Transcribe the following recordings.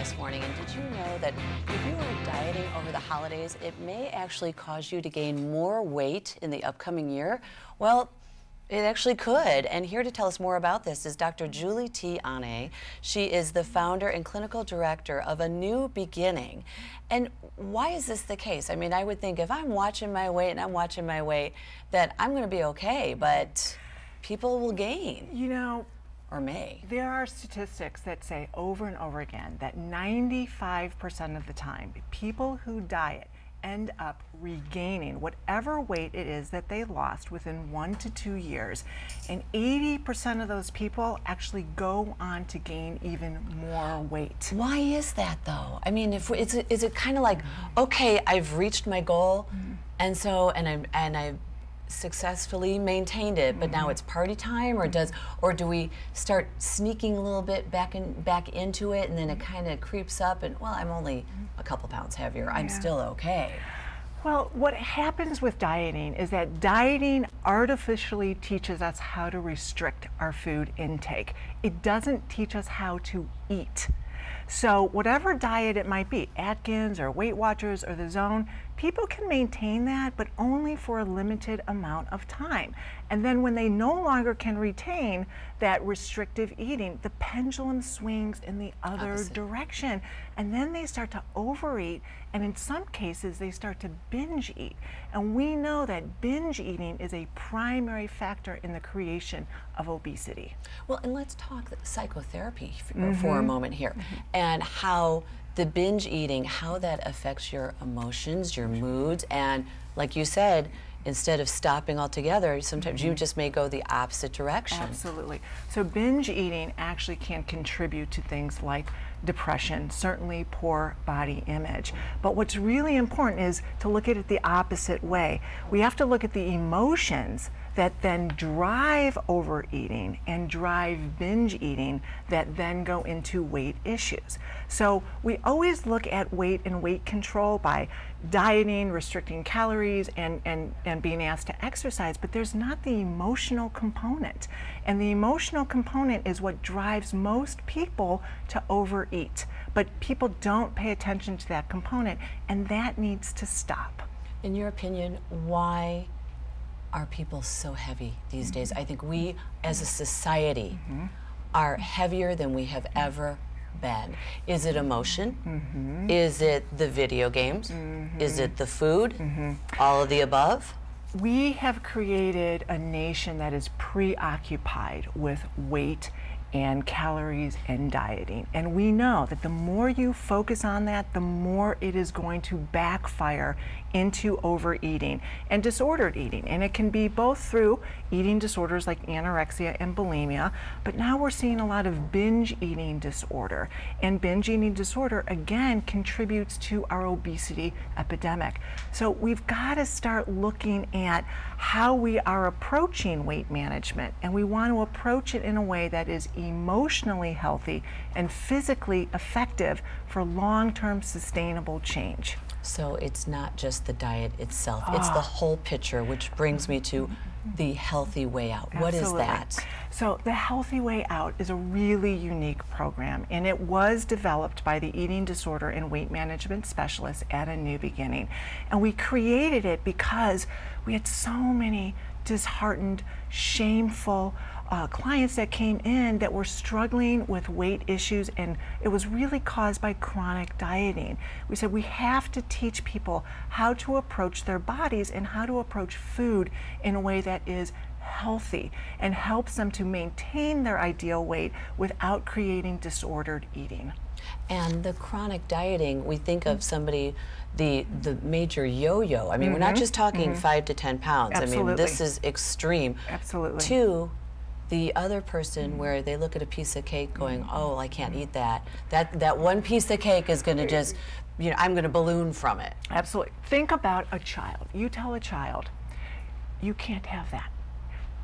this morning, and did you know that if you are dieting over the holidays, it may actually cause you to gain more weight in the upcoming year? Well, it actually could, and here to tell us more about this is Dr. Julie T. Ane. She is the founder and clinical director of A New Beginning. And why is this the case? I mean, I would think if I'm watching my weight and I'm watching my weight, that I'm going to be okay, but people will gain. You know, or may. There are statistics that say over and over again that 95% of the time, people who diet end up regaining whatever weight it is that they lost within 1 to 2 years. And 80% of those people actually go on to gain even more weight. Why is that though? I mean, is it kind of like, okay, I've reached my goal, and so, and I've successfully maintained it, but now it's party time, or do we start sneaking a little bit back into it, and then it kind of creeps up, and well, I'm only a couple pounds heavier, I'm still okay. Well, what happens with dieting is that dieting artificially teaches us how to restrict our food intake. It doesn't teach us how to eat. So whatever diet it might be, Atkins or Weight Watchers or The Zone, people can maintain that, but only for a limited amount of time. And then when they no longer can retain that restrictive eating, the pendulum swings in the other direction. And then they start to overeat, and in some cases they start to binge eat. And we know that binge eating is a primary factor in the creation of obesity. Well, and let's talk psychotherapy for a moment here, and how the binge eating, how that affects your emotions, your moods, and like you said, instead of stopping altogether, sometimes you just may go the opposite direction. Absolutely. So binge eating actually can contribute to things like depression, certainly poor body image. But what's really important is to look at it the opposite way. We have to look at the emotions that then drive overeating and drive binge eating that then go into weight issues. So we always look at weight and weight control by dieting, restricting calories, and being asked to exercise, but there's not the emotional component. And the emotional component is what drives most people to overeat. But people don't pay attention to that component, and that needs to stop. In your opinion, why are people so heavy these days? I think we as a society are heavier than we have ever been. Is it emotion? Is it the video games? Is it the food? All of the above? We have created a nation that is preoccupied with weight and calories and dieting. And we know that the more you focus on that, the more it is going to backfire into overeating and disordered eating. And it can be both through eating disorders like anorexia and bulimia, but now we're seeing a lot of binge eating disorder. And binge eating disorder, again, contributes to our obesity epidemic. So we've got to start looking at how we are approaching weight management, and we want to approach it in a way that is emotionally healthy and physically effective for long-term sustainable change. So it's not just the diet itself, it's the whole picture, which brings me to The Healthy Way Out. What is that? So The Healthy Way Out is a really unique program, and it was developed by the eating disorder and weight management specialists at A New Beginning. And we created it because we had so many disheartened, shameful clients that came in that were struggling with weight issues, and it was really caused by chronic dieting. We said we have to teach people how to approach their bodies and how to approach food in a way that is healthy and helps them to maintain their ideal weight without creating disordered eating. And the chronic dieting, we think of somebody, the major yo-yo. I mean, we're not just talking 5 to 10 pounds. Absolutely. I mean, this is extreme. Absolutely. To the other person where they look at a piece of cake going, oh, I can't eat that. That one piece of cake is going to just, you know, I'm going to balloon from it. Absolutely. Think about a child. You tell a child, you can't have that.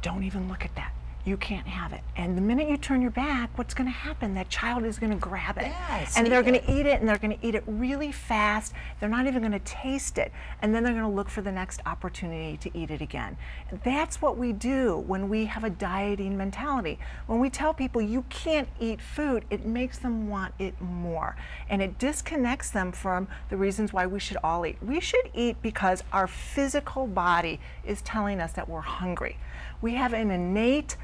Don't even look at that. you can't have it. And the minute you turn your back, what's going to happen? That child is going to grab it. Yes, and they're going to eat it, and they're going to eat it really fast. They're not even going to taste it. And then they're going to look for the next opportunity to eat it again. And that's what we do when we have a dieting mentality. When we tell people you can't eat food, it makes them want it more. And it disconnects them from the reasons why we should all eat. We should eat because our physical body is telling us that we're hungry. We have an innate,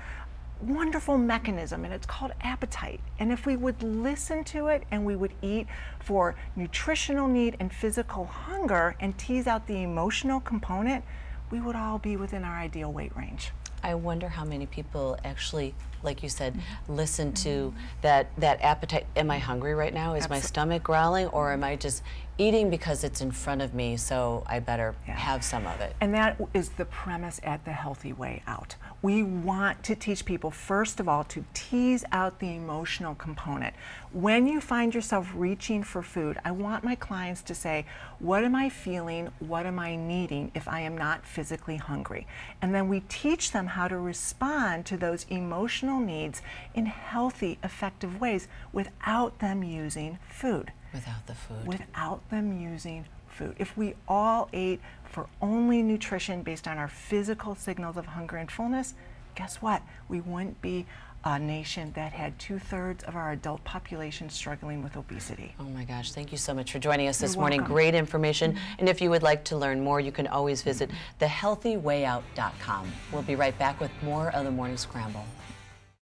wonderful mechanism, and it's called appetite. And if we would listen to it and we would eat for nutritional need and physical hunger and tease out the emotional component, we would all be within our ideal weight range. I wonder how many people actually, like you said, listen to that appetite. Am I hungry right now? Is my stomach growling, or am I just eating because it's in front of me, so I better have some of it? And that is the premise at The Healthy Way Out. We want to teach people, first of all, to tease out the emotional component. When you find yourself reaching for food, I want my clients to say, what am I feeling? What am I needing if I am not physically hungry? And then we teach them how to respond to those emotional needs in healthy, effective ways without them using food. Without the food. Without them using food. If we all ate for only nutrition based on our physical signals of hunger and fullness, guess what? We wouldn't be a nation that had 2/3 of our adult population struggling with obesity. Oh my gosh, thank you so much for joining us this You're morning. welcome. Great information. And if you would like to learn more, you can always visit TheHealthyWeighOut.com. We'll be right back with more of the Morning Scramble.